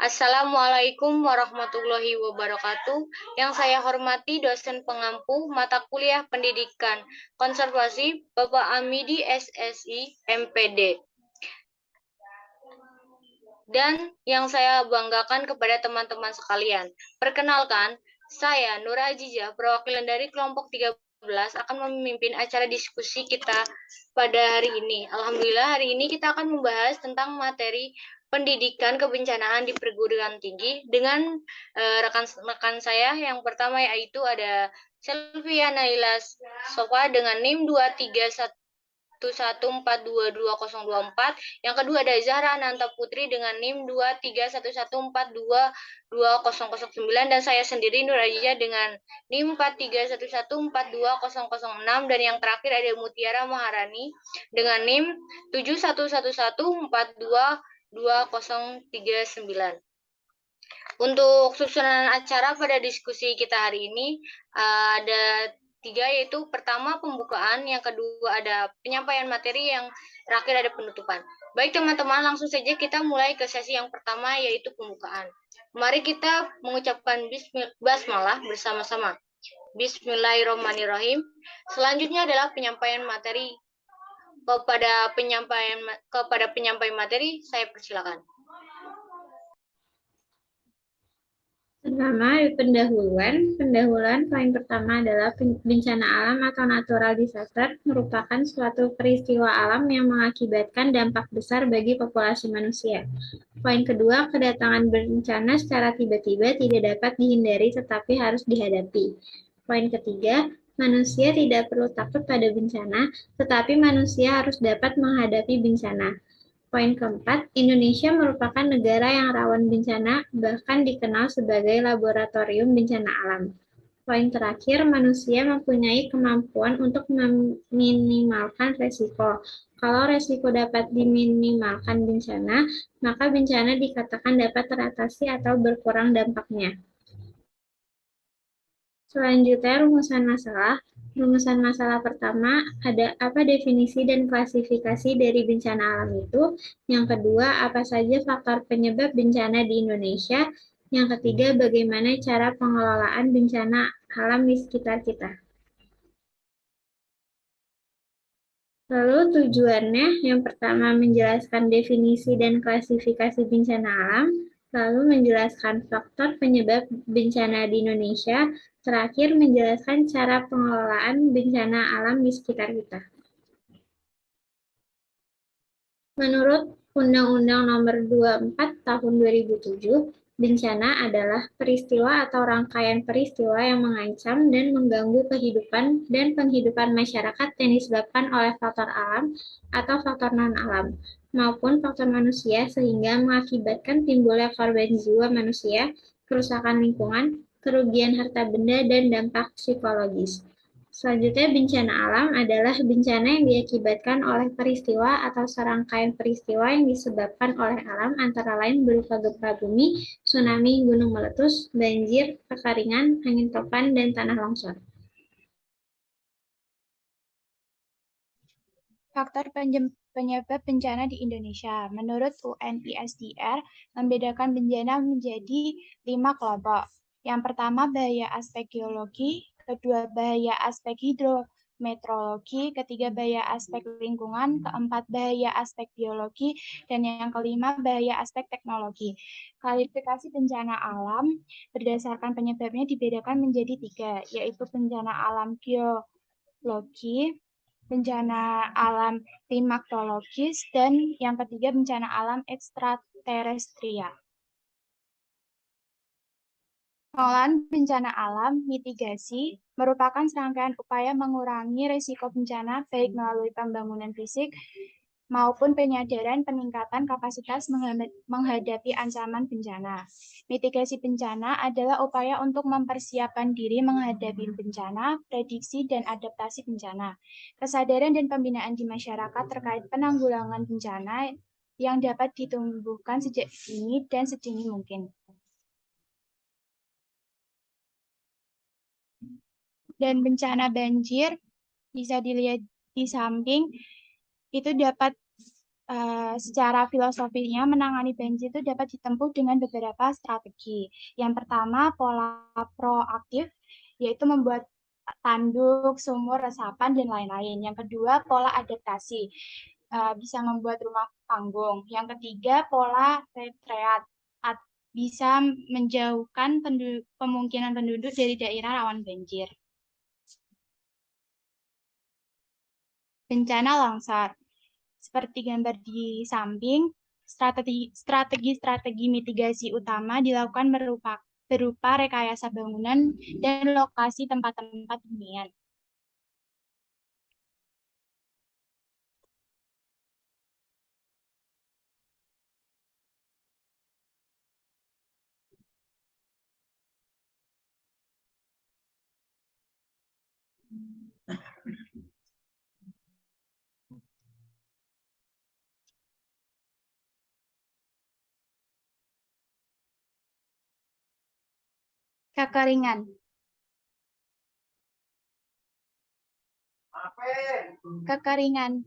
Assalamualaikum warahmatullahi wabarakatuh. Yang saya hormati dosen pengampu mata kuliah Pendidikan Konservasi Bapak Amidi SSI MPD. Dan yang saya banggakan kepada teman-teman sekalian. Perkenalkan, saya Nura Ajijah, perwakilan dari kelompok 13 akan memimpin acara diskusi kita pada hari ini. Alhamdulillah hari ini kita akan membahas tentang materi pendidikan kebencanaan di perguruan tinggi dengan rekan-rekan saya. Yang pertama yaitu ada Selvia Naila Sofa dengan NIM 231 1142204. Yang kedua ada Zahra Ananta Putri dengan NIM 23114222009 dan saya sendiri Nur Ajijah dengan NIM 431142006 dan yang terakhir ada Mutiara Maharani dengan NIM 711114222039. Untuk susunan acara pada diskusi kita hari ini ada 3, yaitu pertama pembukaan, yang kedua ada penyampaian materi, yang terakhir ada penutupan. Baik teman-teman, langsung saja kita mulai ke sesi yang pertama, yaitu pembukaan. Mari kita mengucapkan basmalah bersama-sama. Bismillahirrahmanirrahim. Selanjutnya adalah penyampaian materi. Kepada penyampaian materi, saya persilakan. Pertama, pendahuluan poin pertama adalah bencana alam atau natural disaster merupakan suatu peristiwa alam yang mengakibatkan dampak besar bagi populasi manusia. Poin kedua, kedatangan bencana secara tiba-tiba tidak dapat dihindari tetapi harus dihadapi. Poin ketiga, manusia tidak perlu takut pada bencana, tetapi manusia harus dapat menghadapi bencana. Poin keempat, Indonesia merupakan negara yang rawan bencana, bahkan dikenal sebagai laboratorium bencana alam. Poin terakhir, manusia mempunyai kemampuan untuk meminimalkan resiko. Kalau resiko dapat diminimalkan bencana, maka bencana dikatakan dapat teratasi atau berkurang dampaknya. Selanjutnya, rumusan masalah. Rumusan masalah pertama, ada apa definisi dan klasifikasi dari bencana alam itu. Yang kedua, apa saja faktor penyebab bencana di Indonesia. Yang ketiga, bagaimana cara pengelolaan bencana alam di sekitar kita. Lalu tujuannya, yang pertama menjelaskan definisi dan klasifikasi bencana alam, lalu menjelaskan faktor penyebab bencana di Indonesia, terakhir menjelaskan cara pengelolaan bencana alam di sekitar kita. Menurut Undang-Undang Nomor 24 Tahun 2007, bencana adalah peristiwa atau rangkaian peristiwa yang mengancam dan mengganggu kehidupan dan penghidupan masyarakat yang disebabkan oleh faktor alam atau faktor non-alam, maupun faktor manusia sehingga mengakibatkan timbulnya korban jiwa manusia, kerusakan lingkungan, kerugian harta benda, dan dampak psikologis. Selanjutnya, bencana alam adalah bencana yang diakibatkan oleh peristiwa atau serangkaian peristiwa yang disebabkan oleh alam, antara lain berupa gempa bumi, tsunami, gunung meletus, banjir, kekeringan, angin topan, dan tanah longsor. Faktor penyebab bencana di Indonesia. Menurut UNISDR, membedakan bencana menjadi 5 kelompok. Yang pertama, bahaya aspek geologi, kedua, bahaya aspek hidrometeorologi, ketiga, bahaya aspek lingkungan, keempat, bahaya aspek biologi, dan yang kelima, bahaya aspek teknologi. Klasifikasi bencana alam berdasarkan penyebabnya dibedakan menjadi 3, yaitu bencana alam geologi, bencana alam klimatologis, dan yang ketiga bencana alam ekstraterestrial. Pengelolaan bencana alam mitigasi merupakan serangkaian upaya mengurangi risiko bencana baik melalui pembangunan fisik maupun penyadaran peningkatan kapasitas menghadapi ancaman bencana. Mitigasi bencana adalah upaya untuk mempersiapkan diri menghadapi bencana, prediksi, dan adaptasi bencana. Kesadaran dan pembinaan di masyarakat terkait penanggulangan bencana yang dapat ditumbuhkan sejak dini dan sedini mungkin. Dan bencana banjir bisa dilihat di samping, itu dapat secara filosofinya menangani banjir itu dapat ditempuh dengan beberapa strategi. Yang pertama, pola proaktif, yaitu membuat tanduk, sumur, resapan, dan lain-lain. Yang kedua, pola adaptasi, bisa membuat rumah panggung. Yang ketiga, pola retreat, bisa menjauhkan kemungkinan penduduk dari daerah rawan banjir. Bencana longsor. Seperti gambar di samping, strategi mitigasi utama dilakukan berupa rekayasa bangunan dan lokasi tempat-tempat hunian. Kekeringan. Kekeringan.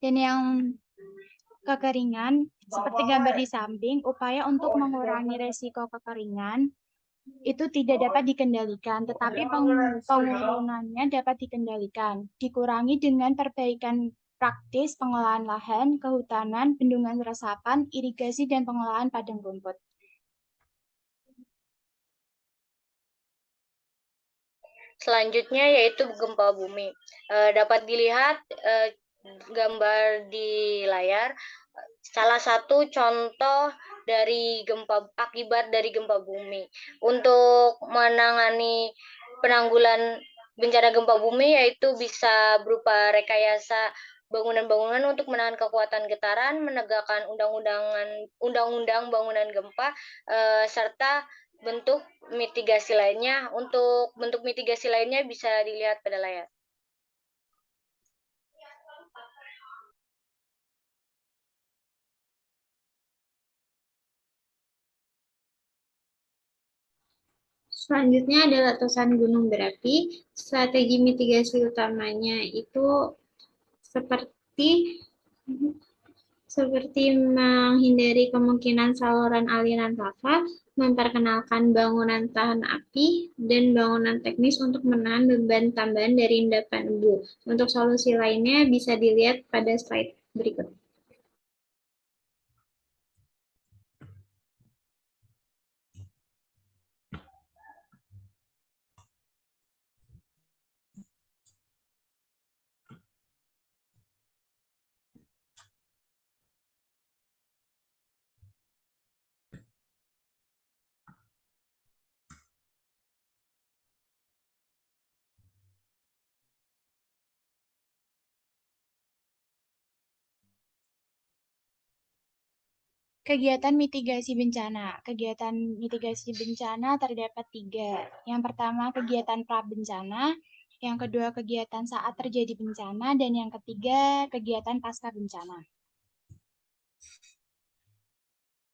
Dan yang kekeringan, seperti gambar di samping, upaya untuk mengurangi resiko kekeringan itu tidak dapat dikendalikan, tetapi pengurunannya dapat dikendalikan. Dikurangi dengan perbaikan praktis pengolahan lahan, kehutanan, bendungan resapan, irigasi, dan pengolahan padang rumput. Selanjutnya yaitu gempa bumi. Dapat dilihat gambar di layar salah satu contoh dari akibat dari gempa bumi. Untuk menangani penanggulan bencana gempa bumi yaitu bisa berupa rekayasa bangunan-bangunan untuk menahan kekuatan getaran, menegakkan undang-undang bangunan gempa, serta bentuk mitigasi lainnya. Untuk bentuk mitigasi lainnya bisa dilihat pada layar. Selanjutnya ada letusan gunung berapi. Strategi mitigasi utamanya itu seperti menghindari kemungkinan saluran aliran lava, memperkenalkan bangunan tahan api, dan bangunan teknis untuk menahan beban tambahan dari endapan abu. Untuk solusi lainnya bisa dilihat pada slide berikut. Kegiatan mitigasi bencana. Kegiatan mitigasi bencana terdapat 3. Yang pertama, kegiatan pra-bencana. Yang kedua, kegiatan saat terjadi bencana. Dan yang ketiga, kegiatan pasca bencana.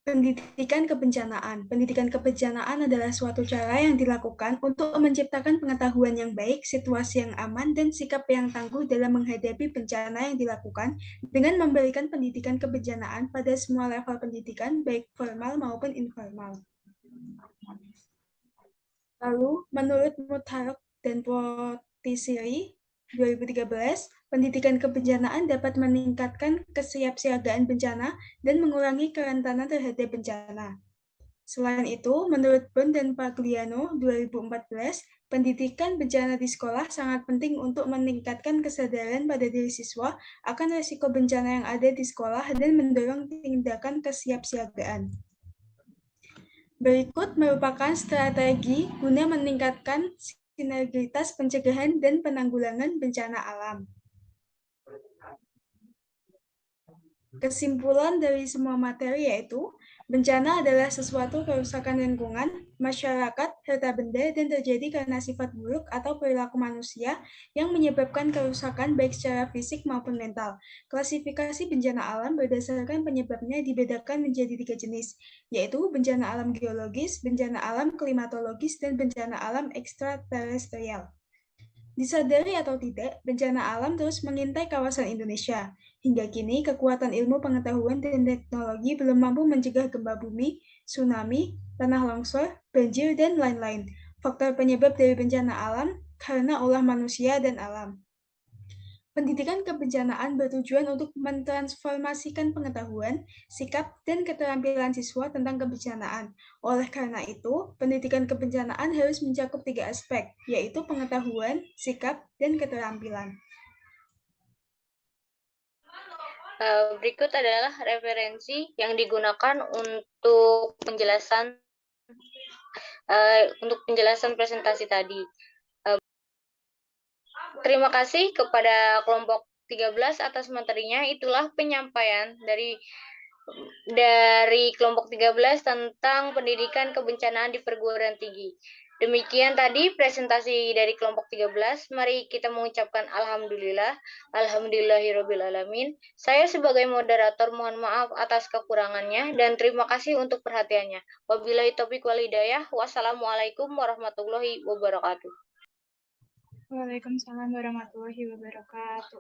Pendidikan kebencanaan. Pendidikan kebencanaan adalah suatu cara yang dilakukan untuk menciptakan pengetahuan yang baik, situasi yang aman, dan sikap yang tangguh dalam menghadapi bencana yang dilakukan dengan memberikan pendidikan kebencanaan pada semua level pendidikan, baik formal maupun informal. Lalu, menurut Mutharok dan Potisiri 2013, pendidikan kebencanaan dapat meningkatkan kesiapsiagaan bencana dan mengurangi kerentanan terhadap bencana. Selain itu, menurut Bon dan Pagliano 2014, pendidikan bencana di sekolah sangat penting untuk meningkatkan kesadaran pada diri siswa akan risiko bencana yang ada di sekolah dan mendorong tindakan kesiapsiagaan. Berikut merupakan strategi guna meningkatkan sinergitas pencegahan dan penanggulangan bencana alam. Kesimpulan dari semua materi yaitu, bencana adalah sesuatu kerusakan lingkungan, masyarakat, harta benda, dan terjadi karena sifat buruk atau perilaku manusia yang menyebabkan kerusakan baik secara fisik maupun mental. Klasifikasi bencana alam berdasarkan penyebabnya dibedakan menjadi 3 jenis, yaitu bencana alam geologis, bencana alam klimatologis, dan bencana alam ekstraterestrial. Disadari atau tidak, bencana alam terus mengintai kawasan Indonesia. Hingga kini, kekuatan ilmu pengetahuan dan teknologi belum mampu mencegah gempa bumi, tsunami, tanah longsor, banjir, dan lain-lain. Faktor penyebab dari bencana alam karena ulah manusia dan alam. Pendidikan kebencanaan bertujuan untuk mentransformasikan pengetahuan, sikap, dan keterampilan siswa tentang kebencanaan. Oleh karena itu, pendidikan kebencanaan harus mencakup 3 aspek, yaitu pengetahuan, sikap, dan keterampilan. Berikut adalah referensi yang digunakan untuk penjelasan presentasi tadi. Terima kasih kepada kelompok 13 atas materinya. Itulah penyampaian dari kelompok 13 tentang pendidikan kebencanaan di perguruan tinggi. Demikian tadi presentasi dari kelompok 13. Mari kita mengucapkan alhamdulillah, alhamdulillahirobbilalamin. Saya sebagai moderator mohon maaf atas kekurangannya dan terima kasih untuk perhatiannya. Wabillahi taufiq wal hidayah. Wassalamualaikum warahmatullahi wabarakatuh. Waalaikumsalam warahmatullahi wabarakatuh.